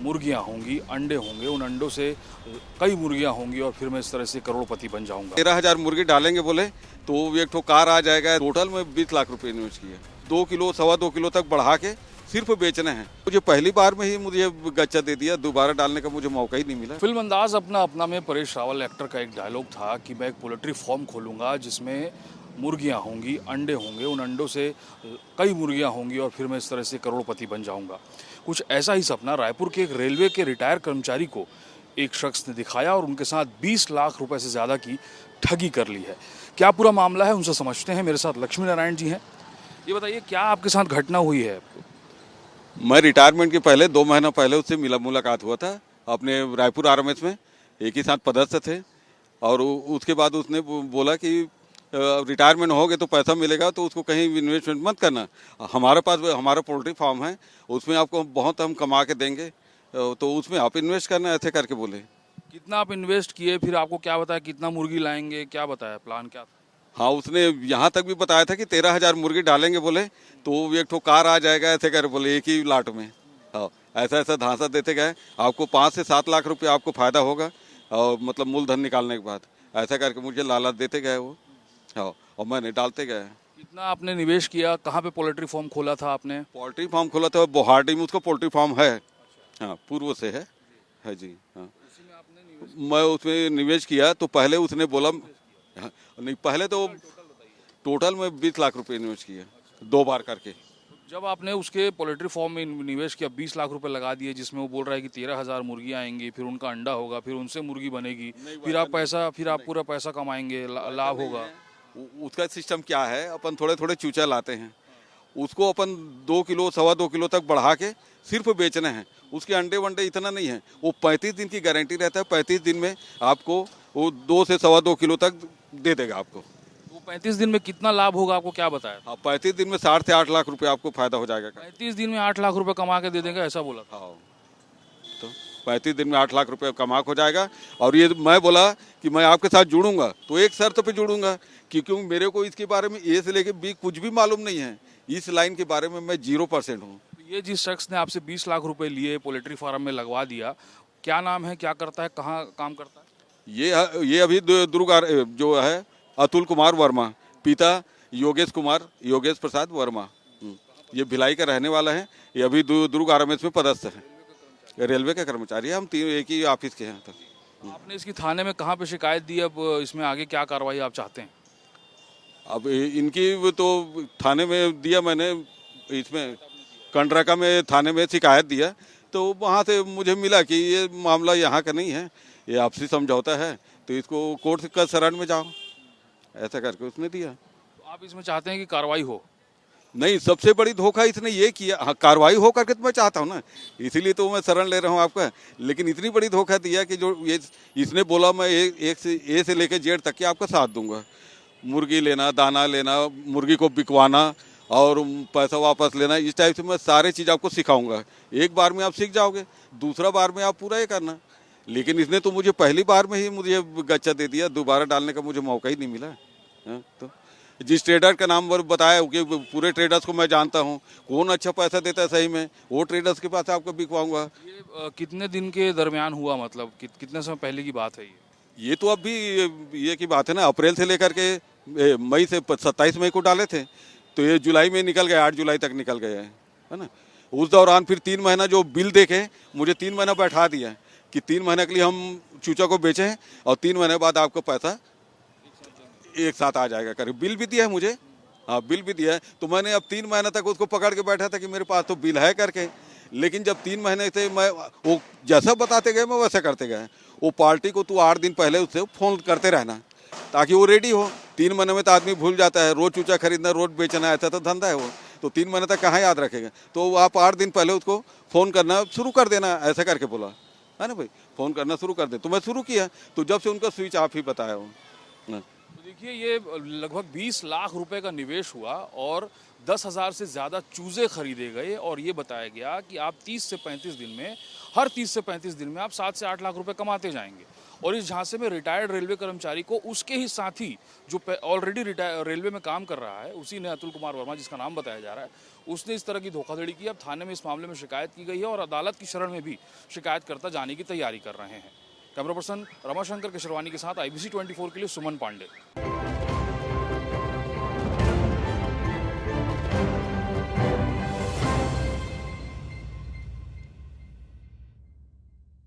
मुर्गियां होंगी, अंडे होंगे, उन अंडों से कई मुर्गियां होंगी और फिर मैं इस तरह से करोड़पति बन जाऊंगा। 13,000 मुर्गी डालेंगे बोले तो एक ठो कार आ जाएगा। टोटल में 20 लाख रुपए इन्वेस्ट किए, 2 किलो 2.25 किलो तक बढ़ा के सिर्फ बेचने हैं। मुझे पहली बार में ही मुझे गच्चा दे दिया, दोबारा डालने का मुझे मौका ही नहीं मिला। फिल्म अंदाज अपना अपना में परेश रावल एक्टर का एक डायलॉग था कि मैं एक पोल्ट्री फार्म खोलूंगा जिसमें मुर्गियां होंगी, अंडे होंगे, उन अंडों से कई मुर्गियां होंगी और फिर मैं इस तरह से करोड़पति बन जाऊंगा। कुछ ऐसा ही सपना रायपुर के एक रेलवे के रिटायर कर्मचारी को एक शख्स ने दिखाया और उनके साथ 20 लाख रुपए से ज़्यादा की ठगी कर ली है। क्या पूरा मामला है, उनसे समझते हैं। मेरे साथ लक्ष्मी नारायण जी हैं। ये बताइए, क्या आपके साथ घटना हुई है? मैं रिटायरमेंट के पहले 2 महीना पहले उससे मुलाकात हुआ था अपने रायपुर आरएमएस में, एक ही साथ पदस्थ थे। और उसके बाद उसने बोला कि रिटायरमेंट हो गए तो पैसा मिलेगा तो उसको कहीं इन्वेस्टमेंट मत करना, हमारे पास हमारा पोल्ट्री फार्म है, उसमें आपको बहुत हम कमा के देंगे, तो उसमें आप इन्वेस्ट करना, ऐसे करके बोले। कितना आप इन्वेस्ट किए, फिर आपको क्या बताया, कितना मुर्गी लाएंगे, क्या बताया, प्लान क्या था? हाँ, उसने यहाँ तक भी बताया था कि 13,000 मुर्गी डालेंगे बोले तो एक ठो कार आ जाएगा, ऐसे कर बोले एक ही लाट में। हाँ, ऐसा ऐसा धांसा देते गए, आपको 5 से 7 लाख रुपए आपको फायदा होगा, और मतलब मूलधन निकालने के बाद ऐसा करके मुझे लालच देते गए वो। हाँ, और मैंने डालते गए। कितना आपने निवेश किया? कहाँ पे पोल्ट्री फार्म खोला था आपने? पोल्ट्री फार्म खोला था बोहाटी में, उसको पोल्ट्री फार्म है। हाँ, पूर्व से है जी। हाँ, मैं उसमें निवेश किया तो पहले उसने बोला, हाँ, नहीं पहले तो टोटल में 20 लाख रुपए इन्वेस्ट किया 2 बार करके। जब आपने उसके पोल्ट्री फार्म में निवेश किया, 20 लाख रुपए लगा दिए, जिसमें वो बोल रहा है कि 13,000 मुर्गियां आएंगी, फिर उनका अंडा होगा, फिर उनसे मुर्गी बनेगी, फिर आप पूरा पैसा कमाएंगे, लाभ होगा। उसका सिस्टम क्या है, अपन थोड़े थोड़े चूचा लाते हैं, उसको अपन 2 किलो 2.25 किलो तक बढ़ा के सिर्फ बेचने हैं। उसके अंडे वंडे इतना नहीं है, वो 35 दिन की गारंटी रहता है। 35 दिन में आपको वो 2 से 2.25 किलो तक दे देगा आपको। वो 35 दिन में कितना लाभ होगा, आपको क्या बताया? हाँ, 35 दिन में 7 से 8 लाख रुपए आपको फायदा हो जाएगा। 35 दिन में 8 लाख रुपए कमा के दे देगा, ऐसा बोला था? हाँ, तो 35 दिन में 8 लाख रुपए कमा हो जाएगा। और ये मैं बोला कि मैं आपके साथ जुड़ूंगा तो एक शर्त पे जुड़ूंगा, क्योंकि मेरे को इसके बारे में ए से लेके बी कुछ भी मालूम नहीं है। इस लाइन के बारे में मैं 0% हूँ। ये जिस शख्स ने आपसे 20 लाख रुपए लिए, पोल्ट्री फार्म में लगवा दिया, क्या नाम है, क्या करता है, कहाँ काम करता है? ये अभी दुर्ग जो है अतुल कुमार वर्मा, पिता योगेश प्रसाद वर्मा। ये भिलाई का रहने वाला है। ये अभी दुर्ग आरएमएस में पदस्थ है, रेलवे का कर्मचारी है। हम तीन एक ही ऑफिस के हैं। तक आपने इसकी थाने में कहाँ पे शिकायत दी? अब इसमें आगे क्या कार्रवाई आप चाहते हैं? अब इनकी तो थाने में दिया मैंने, इसमें कंडराका में थाने में शिकायत दिया, तो वहाँ से मुझे मिला कि ये मामला यहाँ का नहीं है, ये आपसी समझौता है, तो इसको कोर्ट का शरण में जाओ, ऐसा करके उसने दिया। तो आप इसमें चाहते हैं कि कार्रवाई हो? नहीं, सबसे बड़ी धोखा इसने ये किया। हाँ, कार्रवाई हो करके तो मैं चाहता हूँ ना, इसीलिए तो मैं शरण ले रहा हूँ आपका। लेकिन इतनी बड़ी धोखा दिया कि जो ये इसने बोला मैं ए से लेकर जेड तक के आपका साथ दूंगा। मुर्गी लेना, दाना लेना, मुर्गी को बिकवाना और पैसा वापस लेना, इस टाइप से मैं सारे चीज़ आपको सिखाऊंगा। एक बार में आप सीख जाओगे, दूसरा बार में आप पूरा ये करना। लेकिन इसने तो मुझे पहली बार में ही मुझे गच्चा दे दिया, दोबारा डालने का मुझे मौका ही नहीं मिला। तो जिस ट्रेडर का नाम बताया कि पूरे ट्रेडर्स को मैं जानता हूँ, कौन अच्छा पैसा देता है सही में, वो ट्रेडर्स के पास आपको बिकवाऊंगा। ये कितने दिन के दरमियान हुआ, मतलब कितने समय पहले की बात है ये तो अभी ये की बात है ना, अप्रैल से लेकर के मई से 27 मई को डाले थे, तो ये जुलाई में निकल गए, 8 जुलाई तक निकल गए है ना। उस दौरान फिर 3 महीना जो बिल देके मुझे 3 महीना बैठा दिया कि 3 महीने के लिए हम चूचा को बेचें और 3 महीने बाद आपको पैसा एक साथ आ जाएगा कर। बिल भी दिया है मुझे, हाँ बिल भी दिया है। तो मैंने अब 3 महीने तक उसको पकड़ के बैठा था कि मेरे पास तो बिल है करके। लेकिन जब 3 महीने से मैं वो जैसा बताते गए मैं वैसा करते गए। वो पार्टी को तू 8 दिन पहले उससे फ़ोन करते रहना ताकि वो रेडी हो। 3 महीने में तो आदमी भूल जाता है, रोज चूचा खरीदना, रोज बेचना, ऐसा तो धंधा है वो, तो 3 महीने तक कहाँ याद रखेगा। तो आप 8 दिन पहले उसको फ़ोन करना शुरू कर देना, ऐसा करके बोला है ना भाई, फ़ोन करना शुरू कर दे। तो मैं शुरू किया, तो जब से उनका स्विच ऑफ ही बताया हो। तो देखिए ये लगभग 20 लाख रुपए का निवेश हुआ और 10,000 से ज़्यादा चूज़े खरीदे गए और ये बताया गया कि आप 30 से 35 दिन में हर 30 से 35 दिन में आप 7 से 8 लाख रुपए कमाते जाएंगे। और इस झांसे में रिटायर्ड रेलवे कर्मचारी को उसके ही साथी जो ऑलरेडी रिटायर रेलवे में काम कर रहा है, उसी ने, अतुल कुमार वर्मा जिसका नाम बताया जा रहा है, उसने इस तरह की धोखाधड़ी की। अब थाने में इस मामले में शिकायत की गई है और अदालत की शरण में भी शिकायतकर्ता जाने की तैयारी कर रहे हैं। कैमरा पर्सन रमाशंकर केशरवानी के साथ IBC 24 के लिए सुमन पांडे।